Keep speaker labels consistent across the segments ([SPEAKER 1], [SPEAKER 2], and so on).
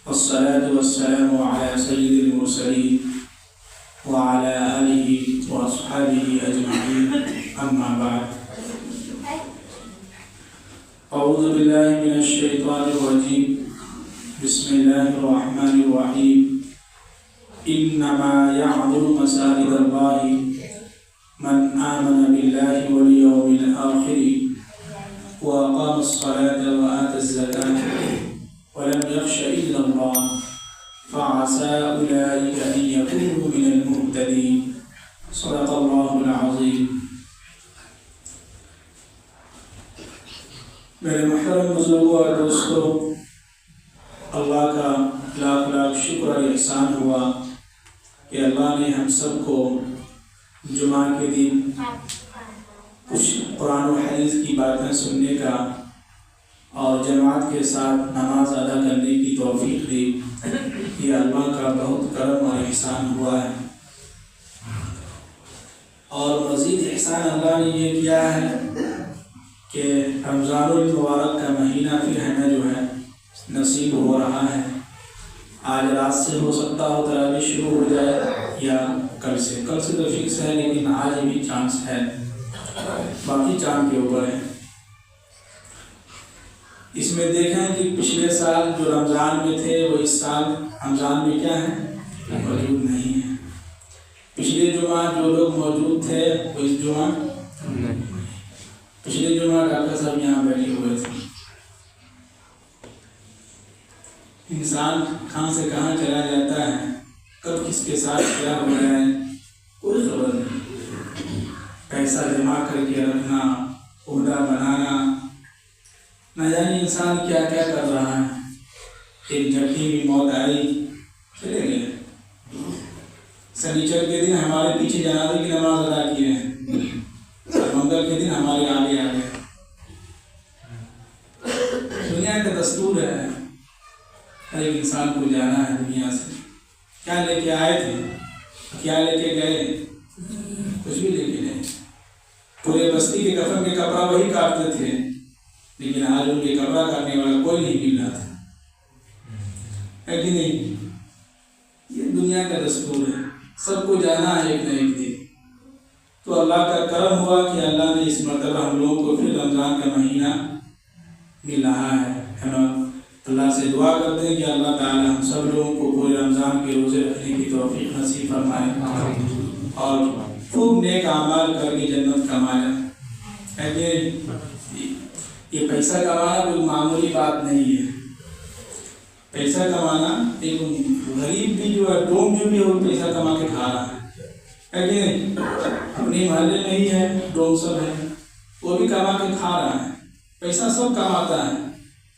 [SPEAKER 1] والصلاة والسلام على سيد المرسلين وعلى آله وأصحابه أجمعين، أما بعد. أعوذ بالله من الشيطان الرجيم. بسم الله الرحمن الرحيم. إنما يعبد مساجد الله من آمن بالله واليوم الآخر وأقام الصلاة وآتى الزكاة ولم يخش إلا الله فعسى أولئك أن يكونوا من المهتدين. صدق الله العظيم. میرے محترم بزرگوں اور دوستوں، اللہ کا لاکھ لاکھ شکر اور احسان ہوا کہ اللہ نے ہم سب کو جمعہ کے دن کچھ قرآن و حدیث کی باتیں سننے کا اور جماعت کے ساتھ نماز ادا کرنے کی توفیق دی. یہ اللہ کا بہت کرم اور احسان ہوا ہے. اور مزید احسان اللہ نے یہ کیا ہے کہ رمضان المبارک کا مہینہ پھر ہمیں جو ہے نصیب ہو رہا ہے. آج رات سے ہو سکتا ہو تراویح شروع ہو جائے یا کل سے تو فکس ہے، لیکن آج بھی چانس ہے، باقی چاند کے اوپر ہے. اس میں دیکھیں کہ پچھلے سال جو رمضان میں تھے وہ اس سال رمضان میں کیا ہے؟ موجود نہیں ہے. پچھلے جمعہ جو لوگ موجود تھے وہ اس جمعہ نہیں. پچھلے جمعہ ڈاکٹر صاحب یہاں بیٹھے ہوئے تھے. انسان کہاں سے کہاں چلا جاتا ہے، کب کس کے ساتھ کیا ہو رہا ہے کوئی خبر نہیں. پیسہ جمع کر کے رکھنا، عہدہ بنانا، نہ جانے انسان کیا کیا کر رہا ہے. ایک جھٹکی بھی موت آئی، چلے گئے. سنیچر کے دن ہمارے پیچھے جنازے کی نماز ادا کیے ہیں، اور منگل کے دن ہمارے آگے آ گئے. دنیا کا دستور ہے، ہر ایک انسان کو جانا ہے دنیا سے. کیا لے کے آئے تھے، کیا لے کے گئے؟ کچھ بھی لے کے نہیں. پورے بستی کے کفن کے کپڑا وہی کاٹتے تھے، لیکن آج ان کے کپڑا کاٹنے والا کوئی نہیں مل رہا تھا، ہے کہ نہیں؟ یہ دنیا کا دستور ہے، سب کو جانا ہے ایک نہ ایک دن. تو اللہ کا کرم ہوا کہ اللہ نے اس مرتبہ ہم لوگوں کو پھر رمضان کا مہینہ مل رہا ہے. ہم اللہ سے دعا کرتے ہیں کہ اللہ تعالی ہم سب لوگوں کو پورے رمضان کے روزے رکھنے کی توفیق نصیب فرمائے اور خوب نیک اعمال کر کے جنت کمائے. ہے کہ یہ پیسہ کمانا کوئی معمولی بات نہیں ہے. پیسہ کمانا، ایک غریب بھی جو ہے، ڈوم جو بھی ہے وہ پیسہ کما کے کھا رہا ہے کہ نہیں؟ اپنے محلے میں ہی ہے ڈوم سب ہے، وہ بھی کما کے کھا رہا ہے. پیسہ سب کماتا ہے،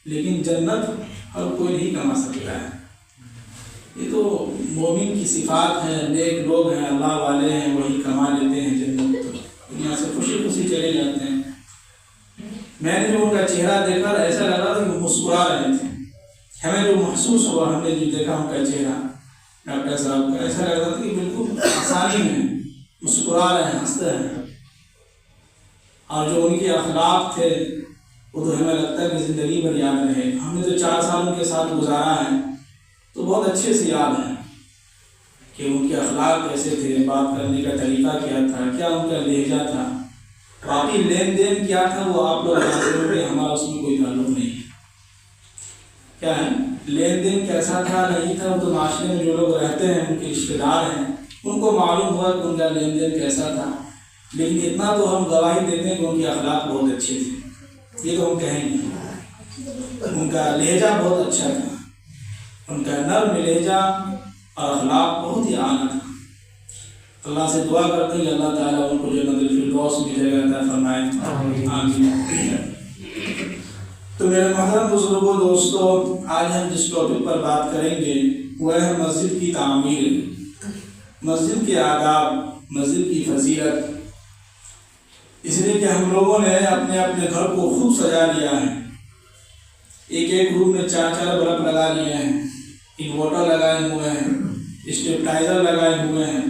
[SPEAKER 1] لیکن جنت ہر کوئی نہیں کما سکتا ہے. یہ تو مومن کی صفات ہے. نیک لوگ ہیں، اللہ والے ہیں، وہی کما لیتے ہیں جنت. دنیا سے خوشی خوشی چلے جاتے ہیں. میں نے جو ان کا چہرہ دیکھا ایسا لگ رہا تھا کہ مسکرا رہے تھے. ہمیں جو محسوس ہوا، ہم نے جو دیکھا ان کا چہرہ ڈاکٹر صاحب کا، ایسا لگ رہا تھا کہ بالکل آسانی میں مسکرا رہے ہیں، ہنستے ہیں. اور جو ان کے اخلاق تھے وہ تو ہمیں لگتا ہے کہ زندگی بھر یاد رہے. ہم نے جو 4 سال ان کے ساتھ گزارا ہے تو بہت اچھے سے یاد ہے کہ ان کے اخلاق کیسے تھے، بات کرنے کا طریقہ کیا تھا، کیا ان کا لہجہ تھا، باقی لین دین کیا تھا وہ آپ لوگ جانتے ہو کہ ہمارا اس میں کوئی تعلق نہیں ہے. کیا ہے لین دین کیسا تھا نہیں تھا، وہ تو معاشرے میں جو لوگ رہتے ہیں، ان کے رشتے دار ہیں، ان کو معلوم ہوا کہ ان کا لین دین کیسا تھا. لیکن اتنا تو ہم گواہی دیتے ہیں کہ ان کے اخلاق بہت اچھے تھے. یہ تو ہم کہیں گے ان کا لہجہ بہت اچھا تھا، ان کا نرم لہجہ اور اخلاق بہت ہی اعلیٰ تھا. اللہ سے دعا کرتے ہیں کہ اللہ تعالیٰ ان کو جنت الفردوس میں جگہ عطا فرمائے. آمین. تو میرے محترم بزرگوں دوستوں، آج ہم جس ٹاپک پر بات کریں گے وہ ہے مسجد کی تعمیر، مسجد کے آداب، مسجد کی فضیلت. اس لیے کہ ہم لوگوں نے اپنے اپنے گھر کو خوب سجا لیا ہے. ایک ایک روم میں 4 بلب لگا لیے ہیں، انورٹر لگائے ہوئے ہیں، اسٹیبلائزر لگائے ہوئے ہیں.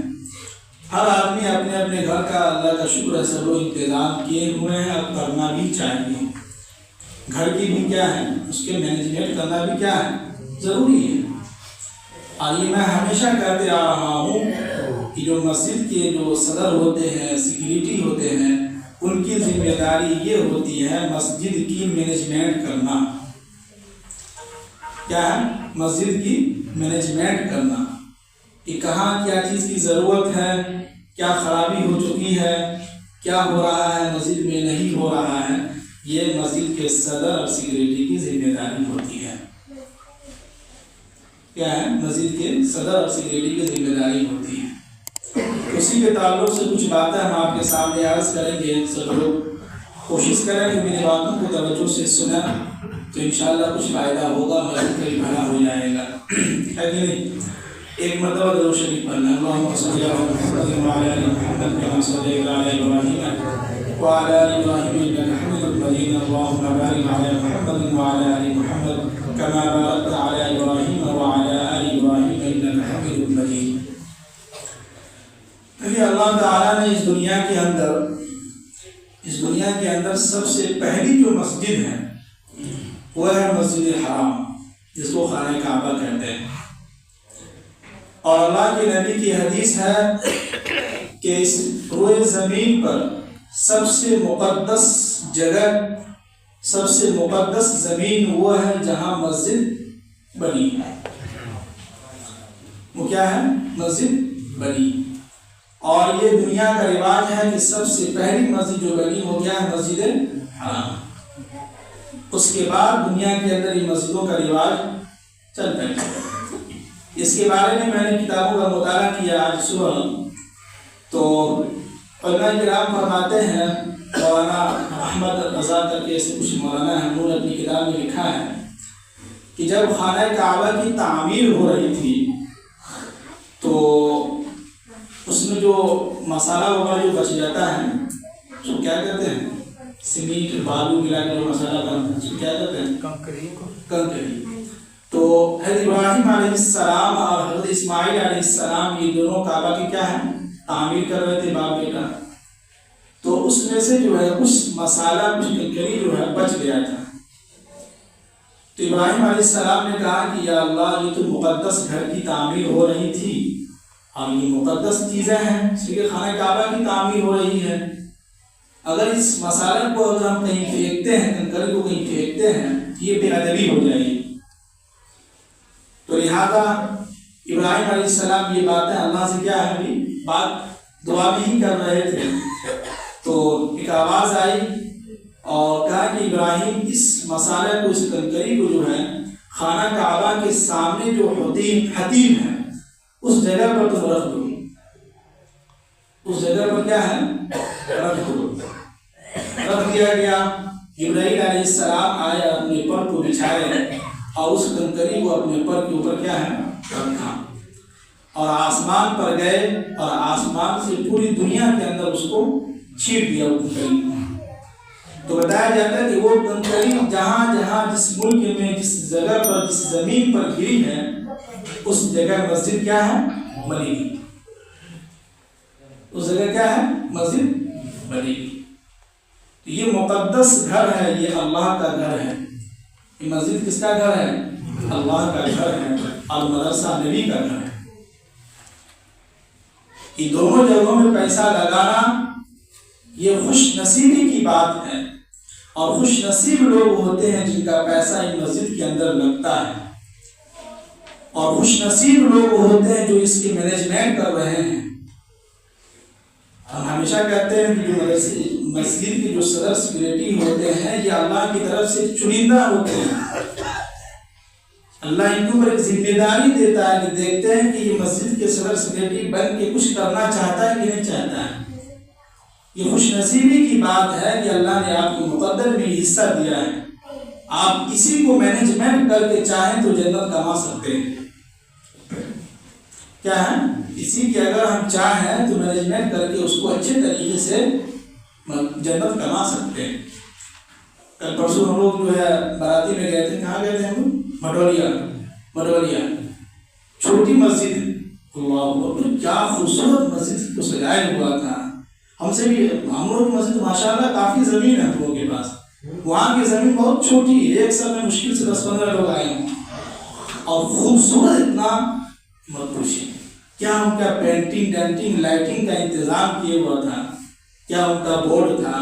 [SPEAKER 1] ہر آدمی اپنے اپنے گھر کا اللہ کا شکر ہے سب انتظام کیے ہوئے ہیں، اور کرنا بھی چاہیے. گھر کی بھی کیا ہے، اس کے مینجمنٹ کرنا بھی کیا ہے، ضروری ہے. اور یہ میں ہمیشہ کہتے آ رہا ہوں کہ جو مسجد کے جو صدر ہوتے ہیں، سیکیورٹی ہوتے ہیں، ان کی ذمہ داری یہ ہوتی ہے مسجد کی مینجمنٹ کرنا۔ کیا ہے؟ مسجد کی مینجمنٹ کرنا، کہ کہاں کیا چیز کی ضرورت ہے، کیا خرابی ہو چکی ہے، کیا ہو رہا ہے مسجد میں، نہیں ہو رہا ہے۔ یہ مسجد کے صدر اور سیکیورٹی کی ذمہ داری ہوتی ہے۔ کیا ہے؟ مسجد کے صدر اور سیکیورٹی کی ذمہ داری ہوتی ہے۔ اسی کے تعلق سے کچھ باتیں ہم آپ کے سامنے عرض کریں گے۔ سب لوگ کوشش کریں کہ میری باتوں کو توجہ سے سنیں، تو انشاءاللہ کچھ فائدہ ہوگا، مسجد کا بھی بھلا ہو جائے گا، ہے کہ نہیں؟ ایک مرتبہ درود شریف پڑھنا، اللہم صلی علی محمد وعلی آل محمد کما صلیت علی ابراہیم وعلی آل ابراہیم انک حمید مجید، اللہم بارک علی محمد وعلی آل محمد کما بارکت علی ابراہیم وعلی آل ابراہیم انک حمید مجید۔ کہ اللہ تعالیٰ نے اس دنیا کے اندر سب سے پہلی جو مسجد ہے وہ ہے مسجد حرام، جس کو خانہ کعبہ کہتے ہیں۔ اور اللہ کے نبی کی حدیث ہے کہ اس روئے زمین پر سب سے مقدس جگہ، سب سے مقدس زمین وہ ہے جہاں مسجد بنی ہے۔ وہ کیا ہے؟ مسجد بنی۔ اور یہ دنیا کا رواج ہے کہ سب سے پہلی مسجد جو بنی ہو گیا ہے مسجد حرام۔ اس کے بعد دنیا کے اندر یہ مسجدوں کا رواج چلتا ہے۔ اس کے بارے میں نے کتابوں کا مطالعہ کیا آج صبح، تو علماء کرام فرماتے ہیں، مولانا احمد رضا کر کے ایسے کچھ مولانا ہیں، انہوں نے اپنی کتاب میں لکھا ہے کہ جب خانہ کعبہ کی تعمیر ہو رہی تھی تو اس میں جو مسالہ وغیرہ جو بچ جاتا ہے اس کو کیا کہتے ہیں؟ سیمنٹ بالو ملا کے جو مسالہ بنتا ہے اس کو کیا کہتے ہیں؟ کنکری۔ تو حضرت ابراہیم علیہ السلام اور حضرت اسماعیل علیہ السلام یہ دونوں کعبہ کی کیا ہے؟ تعمیر کر رہے تھے، باپ بیٹا۔ تو اس میں سے جو ہے کچھ مسالہ، کچھ کنکری جو ہے بچ گیا تھا۔ تو ابراہیم علیہ السلام نے کہا کہ یا اللہ، یہ تو مقدس گھر کی تعمیر ہو رہی تھی اور یہ مقدس چیزیں ہیں، اس لیے خانہ کعبہ کی تعمیر ہو رہی ہے، اگر اس مسالے کو اگر ہم کہیں پھینکتے ہیں، کنکری کو کہیں پھینکتے ہیں، یہ بے ادبی ہو جائے گی۔ تو لہذا ابراہیم علیہ السلام یہ باتیں اللہ سے کیا ہے، بات دعا بھی ہی کر رہے تھے، تو ایک آواز آئی اور کہا کہ ابراہیم اس مسالے کو، اس کنکری کو جو ہے خانہ کعبہ کے سامنے جو حتیم ہے اس جگہ پر تم رکھ دو، اس جگہ پر کیا ہے؟ رکھ دو۔ رکھ دیا گیا۔ جبرائیل علیہ السلام آئے، اپنے پر کو بچھائے اور اس کنکری کو اپنے پر کے اوپر کیا ہے؟ رکھا، اور آسمان پر گئے اور آسمان سے پوری دنیا کے اندر اس کو چھیڑ دیا وہ کنکری۔ تو بتایا جاتا ہے کہ وہ کنکری جہاں جہاں جس ملک میں، جس جگہ پر، جس زمین پر گری ہے، اس جگہ مسجد کیا ہے؟ بنی گئی۔ اس جگہ کیا ہے؟ مسجد بنی گئی۔ یہ مقدس گھر ہے، یہ اللہ کا گھر ہے۔ یہ مسجد کس کا گھر ہے؟ اللہ کا گھر ہے، اور مدرسہ نبی کا گھر ہے۔ یہ دونوں جگہوں میں پیسہ لگانا یہ خوش نصیبی کی بات ہے، اور خوش نصیب لوگ ہوتے ہیں جن کا پیسہ ان مسجد کے اندر لگتا ہے، اور خوش نصیب لوگ ہوتے ہیں جو اس کی مینجمنٹ کر رہے ہیں۔ ہم ہمیشہ کہتے ہیں کہ جو مسجد کے جو صدر سیکریٹری ہوتے ہیں یہ اللہ کی طرف سے چنندہ ہوتے ہیں۔ اللہ ان کے اوپر ایک ذمہ داری دیتا ہے کہ دیکھتے ہیں کہ یہ مسجد کے صدر سیکریٹری بن کے کچھ کرنا چاہتا ہے کہ نہیں چاہتا ہے۔ یہ خوش نصیبی کی بات ہے کہ اللہ نے آپ کو مقدر میں حصہ دیا ہے، آپ کسی کو مینجمنٹ کر کے چاہیں تو جنت کما سکتے ہیں۔ کیا ہے؟ اسی کی اگر ہم چاہیں تو مینجمنٹ کر کے اس کو اچھے طریقے سے جنت کما سکتے ہیں۔ کل پرسوں ہم لوگ جو ہے باراتی میں گئے تھے، کہاں گئے تھے ہم لوگ؟ مٹولیا چھوٹی مسجد، اللہ اکبر، کیا خوبصورت مسجد کو سجایا ہوا تھا۔ ہم سے بھی، ہم لوگ کی مسجد ماشاءاللہ کافی زمین ہے ہم لوگوں کے پاس، وہاں کی زمین بہت چھوٹی ہے، ایک سال میں مشکل سے 10-15 لوگ آئے ہیں، اور خوبصورت اتنا مت پوچھیے کیا ان کا پینٹنگ ڈینٹنگ لائٹنگ کا انتظام کیے ہوا تھا، کیا ان کا بورڈ تھا،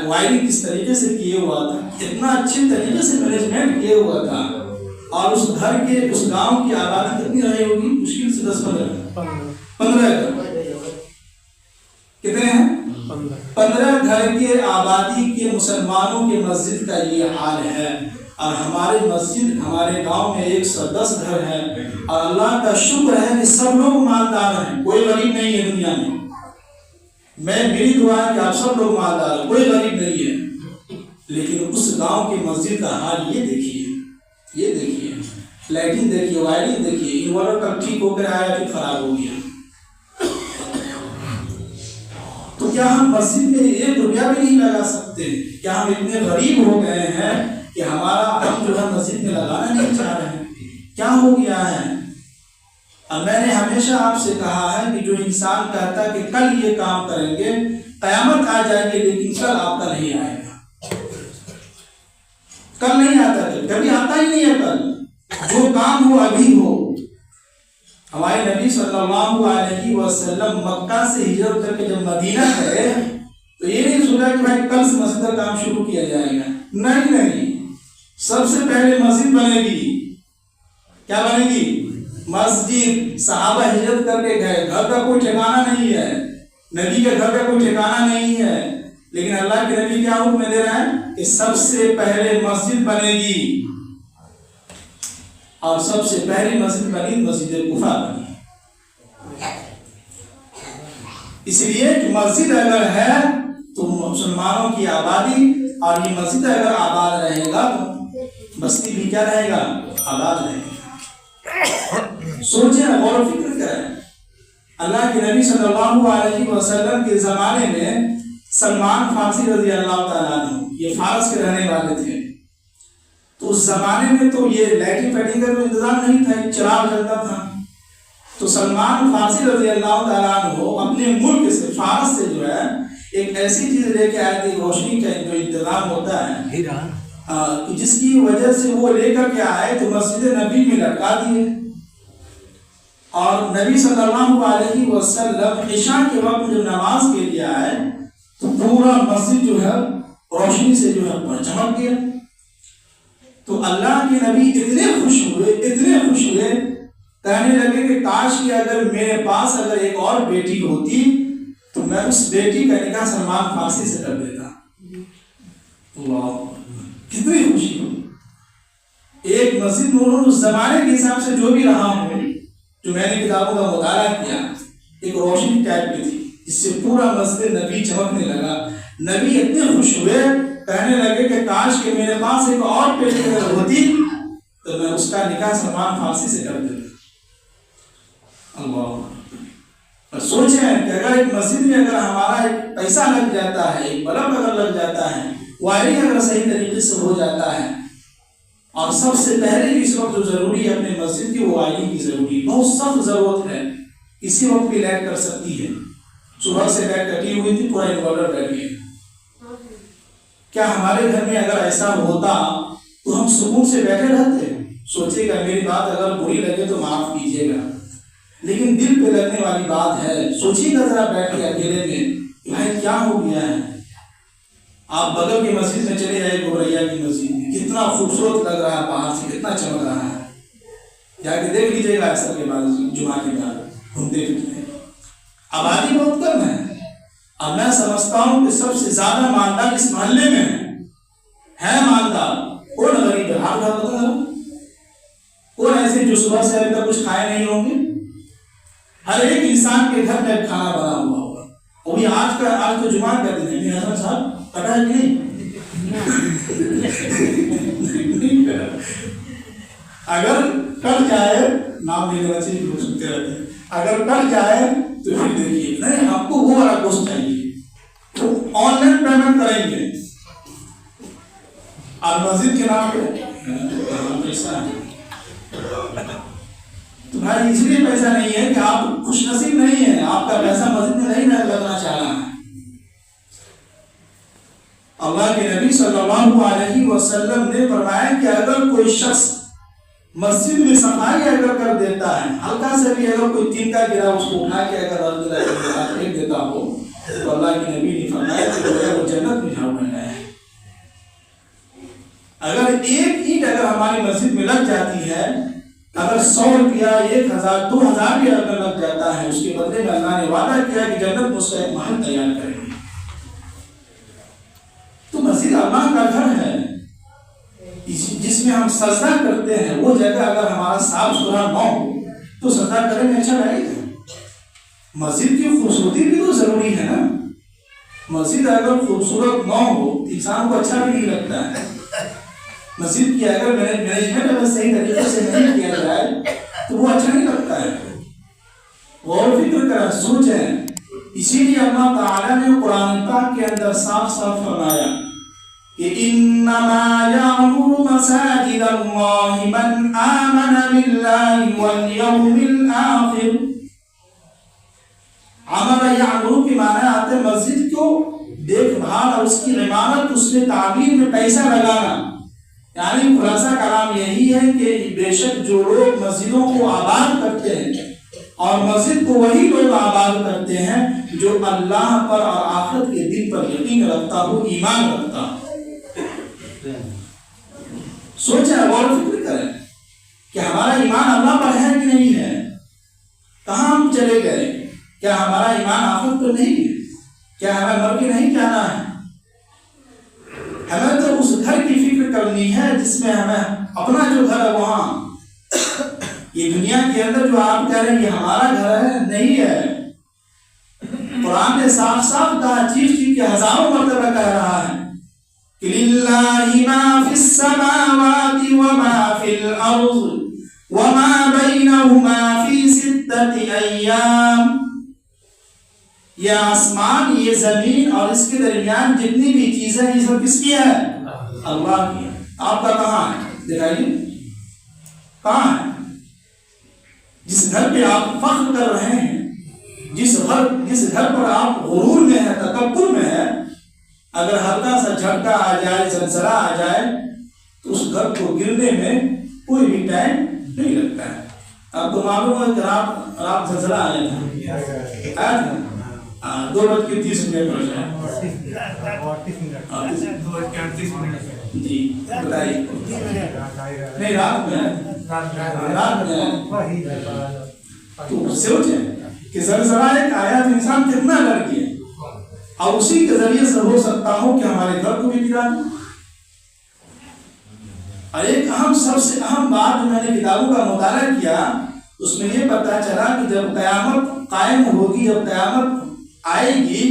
[SPEAKER 1] وائرنگ کس طریقے سے کیے ہوا تھا، کتنا اچھے طریقے سے مینجمنٹ کیے ہوا تھا، اور اس گھر کے اس گاؤں کی آبادی کتنی رہی ہوگی؟ مشکل سے 10-15 گھر. کتنے ہیں؟ 15 گھر کے آبادی کے مسلمانوں کے مسجد کا یہ حال ہے. اور ہمارے مسجد ہمارے گاؤں میں 110 گھر ہے، اور اللہ کا شکر ہے کہ سب لوگ مالدار ہیں، کوئی غریب نہیں ہے دنیا میں. میری دعا ہے کہ آپ سب لوگ مالدار ہیں، کوئی غریب نہیں ہے. لیکن اس گاؤں کے مسجد کا حال یہ دیکھیے، یہ دیکھیے، لائٹنگ دیکھیے، وائرنگ دیکھیے، انورٹر کب ٹھیک ہو کر آیا پھر خراب ہو گیا. تو کیا ہم مسجد میں 1 روپیہ بھی نہیں لگا سکتے؟ کیا ہم اتنے غریب ہو گئے ہیں کہ ہمارا ہم جو ہے مسجد میں لگانا نہیں چاہ رہے ہیں؟ کیا ہو گیا ہے؟ اور میں نے ہمیشہ آپ سے کہا ہے کہ جو انسان کہتا ہے کہ کل یہ کام کریں گے، قیامت آ جائے گی لیکن کل آپ کا نہیں آئے گا. کل نہیں آتا، کبھی آتا ہی نہیں ہے. کل جو کام ہو ابھی ہو. ہمارے نبی صلی اللہ علیہ وسلم مکہ سے ہجرت کر کے جب مدینہ گئے تو یہ نہیں سوچا کہ بھائی کل سے مسجد کا کام شروع کیا جائے گا. نہیں، سب سے پہلے مسجد بنے گی. کیا بنے گی؟ مسجد. صحابہ ہجرت کر کے گئے، گھر کا کوئی ٹھکانہ نہیں ہے، نبی کے گھر کا کوئی ٹھکانہ نہیں ہے، لیکن اللہ کے نبی کیا حکم دے رہا ہے کہ سب سے پہلے مسجد بنے گی. اور سب سے پہلی مسجد بنی مسجد کوفہ بنی. اس لیے کہ مسجد اگر ہے تو مسلمانوں کی آبادی، اور یہ مسجد اگر آباد رہے گا تو بستی بھی کیا رہے گا؟ آباد رہے گا. سوچیں، غور و فکر کریں. اللہ کے نبی صلی اللہ علیہ وسلم کے زمانے میں سلمان فارسی رضی اللہ تعالیٰ عنہ یہ فارس کے رہنے والے تھے. تو اس زمانے میں تو یہ لائٹنگ فائٹنگ کا کوئی انتظام نہیں تھا، چراغ جلتا تھا. تو سلمان فارسی رضی اللہ تعالیٰ عنہ اپنے ملک سے، فارس سے جو ہے ایک ایسی چیز لے کے آئے تھے، روشنی کا جو انتظام ہوتا ہے، جس کی وجہ سے وہ لے کر کے آئے تو مسجد نبی میں لٹکا دیے. اور نبی صلی اللہ علیہ وسلم عشاء کے وقت جب نماز کے لیے آئے تو پورا مسجد جو ہے روشنی سے جو ہے چمک گیا. تو اللہ کے نبی اتنے خوش ہوئے کہنے لگے کہ کاش کہ اگر میرے پاس اگر ایک اور بیٹی ہوتی تو میں اس بیٹی کا نکاح سلمان فارسی سے کر دیتا. واہ، کتنی خوشی ہو. ایک مسجد میں اس زمانے کے حساب سے جو بھی رہا ہوں، جو میں نے کتابوں کا مطالعہ کیا، ایک روشنی ٹائپ کی تھی جس سے پورا مسجد نبی چمکنے لگا. نبی اتنے خوش ہوئے، کہنے لگے کہ کاش کہ میرے پاس ایک اور بیٹی اگر ہوتی تو میں اس کا نکاح سلمان فارسی سے کر دیتا. اللہ. اور سوچیں کہ اگر ایک مسجد میں اگر ہمارا ایک پیسہ لگ جاتا ہے، ایک بلب اگر لگ جاتا ہے، وائرنگ اگر صحیح طریقے سے ہو جاتا ہے، اور سب سے پہلے اس وقت جو ضروری ہے اپنے مسجد کی وہ وائرنگ کی ضروری، بہت سخت ضرورت ہے. اسی وقت بھی لائٹ کر سکتی ہے. صبح سے لائٹ کٹی ہوئی تھی، پورا انورٹر بیٹھ گیا. کیا ہمارے گھر میں اگر ایسا ہوتا تو ہم سکون سے بیٹھے رہتے؟ سوچے گا میری بات اگر بری لگے تو معاف کیجیے گا، لیکن دل پہ لگنے والی بات ہے. سوچیے گا ذرا بیٹھ کے اکیلے میں، بھائی کیا ہو گیا ہے. آپ بغل کی مسجد میں چلے جائے، گوریا کی مسجد میں، کتنا خوبصورت لگ رہا ہے، باہر سے کتنا چمک رہا ہے. جا کے دیکھ لیجیے گا ایسا کے بعد جمعہ کے بعد گھومتے پھرتے. آبادی بہت کم ہے، اور میں سمجھتا ہوں کہ سب سے زیادہ مالدار اس محلے میں ہے مالدار. کون غریب ہے؟ آپ بتا دو. کون ایسے جو صبح سے ابھی تک کچھ کھائے نہیں ہوں گے؟ ہر ایک انسان کے گھر میں کھانا بنا ہوا ہوگا. وہ بھی آج تو جمعہ کا دن ہے. حسن صاحب پتا ہے کہ نہیں؟ اگر کل جائے، نام لینے بچے لوگ سنتے رہتے ہیں، اگر کل جائے تو پھر دیکھیے نہیں آپ کو وہ والا گوشت چاہیے تو آن لائن پیمنٹ کریں گے. اور مسجد کے نام پہ پیسہ ہے تو بھائی اس لیے پیسہ نہیں ہے کہ آپ خوش نصیب نہیں ہیں، آپ کا پیسہ مسجد میں نہیں لگنا چاہ رہا ہے. اللہ کے نبی صلی اللہ علیہ وسلم نے فرمایا کہ اگر کوئی شخص مسجد میں صفائی اگر کر دیتا ہے، ہلکا سے بھی اگر کوئی تنکا گرا اس کو اٹھا کے اگر پھینک دیتا ہو تو اللہ کے نبی نے فرمایا کہ وہ جنت میں جھاڑو لگایا ہے۔ اگر ایک اینٹ اگر ہماری مسجد میں لگ جاتی ہے، اگر 100 روپیہ 1000 2000 بھی اگر لگ جاتا ہے، اس کے بدلے میں اللہ نے وعدہ کیا کہ جنت میں اس کا ایک محل تیار کریں گے۔ تو مسجد اللہ کا گھر ہے جس میں ہم سجدہ کرتے ہیں، وہ جگہ اگر ہمارا صاف ستھرا نہ ہو تو سجدہ کرنے میں اچھا لگے گا؟ مسجد کی خوبصورتی بھی تو ضروری ہے نا۔ مسجد اگر خوبصورت نہ ہو تو انسان کو اچھا بھی نہیں لگتا ہے۔ مسجد کی اگر مینجمنٹ اگر صحیح طریقے سے نہیں کیا جائے تو وہ اچھا نہیں لگتا ہے۔ غور و فکر کریں، سوچیں۔ اسی لیے اللہ تعالیٰ نے قرآن پاک کے اندر صاف صاف فرمایا کہ انما یعمر مساجد اللہ من آمن باللہ والیوم الآخر۔ عمر یعمر کے معنی آتے ہیں مسجد کو دیکھ بھال اور اس کی عمارت، اس میں تعمیر میں پیسہ لگانا۔ یعنی خلاصہ کلام یہی ہے کہ بے شک جو لوگ مسجدوں کو آباد کرتے ہیں، اور مسجد کو وہی لوگ آباد کرتے ہیں جو اللہ پر اور آخرت کے دن پر یقین رکھتا ہو، ایمان رکھتا ہو۔ سوچیں، غور و فکر کریں کہ ہمارا ایمان اللہ پر ہے کہ نہیں ہے؟ کہاں ہم چلے گئے؟ کیا ہمارا ایمان آخرت پر نہیں ہے؟ کیا ہمیں مر کے نہیں جانا ہے؟ ہمیں تو اس گھر کی فکر کرنی ہے جس میں ہمیں اپنا جو گھر ہے وہاں، یہ دنیا کے اندر جو آپ کہہ رہے ہیں یہ ہمارا گھر ہے، نہیں ہے۔ قرآن نے صاف صاف کہا، چیز کی کہ ہزاروں مرتبہ کہہ رہا ہے کہ لِلَّهِ مَا فِي السَّمَاوَاتِ وَمَا فِي الْأَرْضِ وَمَا بَيْنَهُمَا فِي 6 أَيَّامٍ۔ یہ آسمان، یہ زمین اور اس کے درمیان جتنی بھی چیزیں یہ سب کس کی ہے؟ اللہ کی۔ آپ کا کہاں ہے؟ دکھائیے کہاں ہے؟ جس گھر پہ آپ فخر کر رہے ہیں، جس گھر پر آپ غرور میں ہیں، تکبر میں ہیں، اگر ہلکا سا جھٹکا آ جائے، زلزلہ آ جائے تو اس گھر کو گرنے میں کوئی بھی ٹائم نہیں لگتا ہے۔ آپ کو معلوم ہے کہ رات زلزلہ آیا تھا، 2:30 پر جی بتائیے، نہیں رات میں تو سوچیں کہ زلزلہ ایک آیا تو انسان کتنا ڈر گیا، اور اسی کے ذریعے سے ہو سکتا ہو کہ ہمارے گھر کو بھی گرا دیں۔ اور ایک سب سے اہم بات جو میں نے کتابوں کا مطالعہ کیا، اس میں یہ پتہ چلا کہ جب قیامت قائم ہوگی، جب قیامت آئے گی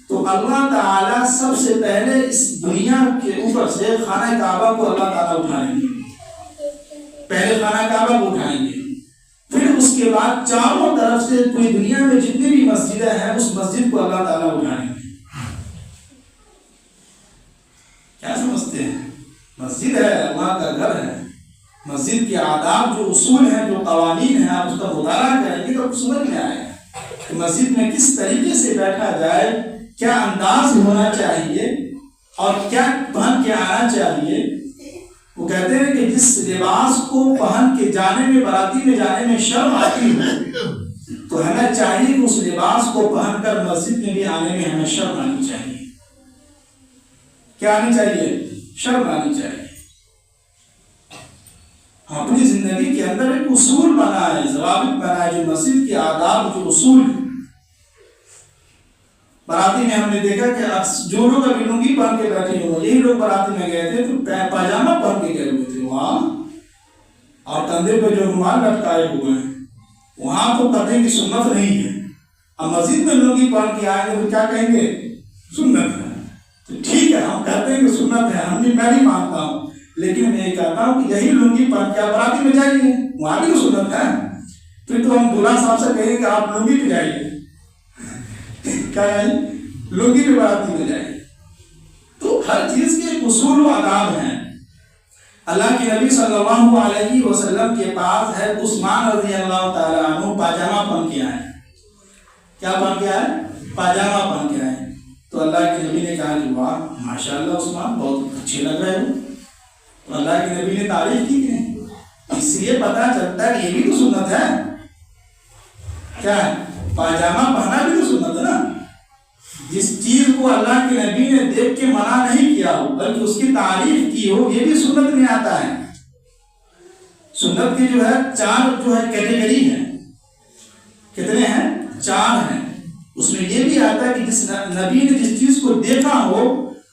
[SPEAKER 1] تو اللہ تعالیٰ سب سے پہلے اس دنیا کے اوپر سے خانہ کعبہ کو اللہ تعالیٰ اٹھائیں گے۔ پہلے خانہ کعبہ کو اٹھائیں گے، پھر اس کے بعد چاروں طرف سے پوری دنیا میں جتنی بھی مسجدیں ہیں اس مسجد کو اللہ تعالیٰ اٹھائیں گے۔ کیا سمجھتے ہیں؟ مسجد ہے، اللہ کا گھر ہے۔ مسجد کے آداب جو اصول ہیں، جو قوانین ہیں، آپ اس کا مطالعہ کریں گے تو سمجھ میں آئے گا کہ مسجد میں کس طریقے سے بیٹھا جائے، کیا انداز ہونا چاہیے اور کیا پہن کے آنا چاہیے۔ وہ کہتے ہیں کہ جس لباس کو پہن کے جانے میں، باراتی میں جانے میں شرم آتی ہو تو ہمیں چاہیے کہ اس لباس کو پہن کر مسجد میں بھی آنے میں ہمیں شرم آنی چاہیے۔ کیا آنی چاہیے؟ شرم آنی چاہیے۔ اپنی زندگی کے اندر ایک اصول بنائے، ضوابط بنائے، جو مسجد کے آداب، جو اصول ہیں۔ باراتی میں ہم نے دیکھا کہ جو لوگ ابھی لنگی پہن کے بیٹھے ہوئے، یہی لوگ باراتی میں گئے تھے تو پاجامہ پہن کے گئے ہوئے تھے وہاں، اور کندھے پہ جو رومال لٹکائے ہوئے ہیں، وہاں تو کندھے کی سنت نہیں ہے۔ اب مسجد میں لنگی پہن کے آئیں گے تو کیا کہیں گے؟ سنت ہے۔ تو ٹھیک ہے، ہم کہتے ہیں کہ سنت ہے، میں بھی مانتا ہوں، لیکن میں یہ کہتا ہوں کہ یہی لنگی پہن کے آپ باراتی میں جائیے، وہاں بھی تو سنت ہے۔ پھر تو ہم دلہا صاحب سے کہیں کہ آپ لنگی پہ جائیے، کیا ہے لنگی پہ باراتی میں جائیے۔ تو ہر چیز کے اصول و آداب ہیں۔ اللہ کے نبی صلی اللہ علیہ وسلم کے پاس ہے عثمان رضی اللہ تعالیٰ عنہ پاجامہ پہن کے آئے۔ کیا پہن کے آئے؟ پاجامہ پہن کے آئے۔ تو اللہ کے نبی نے کہا کہ واہ ماشاء اللہ عثمان، بہت اچھے لگ رہے ہو۔ تو اللہ کے نبی نے تعریف کی کہ نہیں؟ اس سے یہ پتا چلتا ہے کہ یہ بھی تو سنت ہے. کیا ہے؟ پاجامہ پہنا بھی تو سنت ہے نا. جس چیز کو اللہ کے نبی نے دیکھ کے منع نہیں کیا ہو بلکہ اس کی تعریف کی ہو یہ بھی سنت میں آتا ہے. سنت کی جو ہے 4 جو ہے کیٹیگری ہے. کتنے ہیں؟ 4 ہیں. اس میں یہ بھی آتا ہے کہ جس نبی نے جس چیز کو دیکھا ہو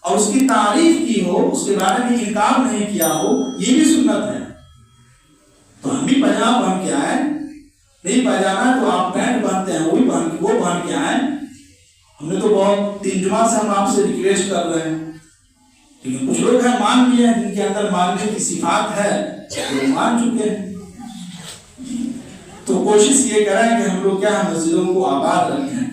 [SPEAKER 1] اور اس کی تعریف کی ہو اس کے بارے میں انکار نہیں کیا ہو یہ بھی سنت ہے. تو ہم بھی پاجامہ پہن کے آئے. نہیں پاجامہ تو آپ پینٹ پہنتے ہیں وہ پہن کے آئے. ہم نے تو بہت 3 جمعہ سے ہم آپ سے ریکویسٹ کر رہے ہیں لیکن کچھ لوگ ہیں مان لیے ہیں جن کے اندر ماننے کی صفات ہے وہ مان چکے ہیں. تو کوشش یہ کریں کہ ہم لوگ کیا مسجدوں کو آباد رکھیں.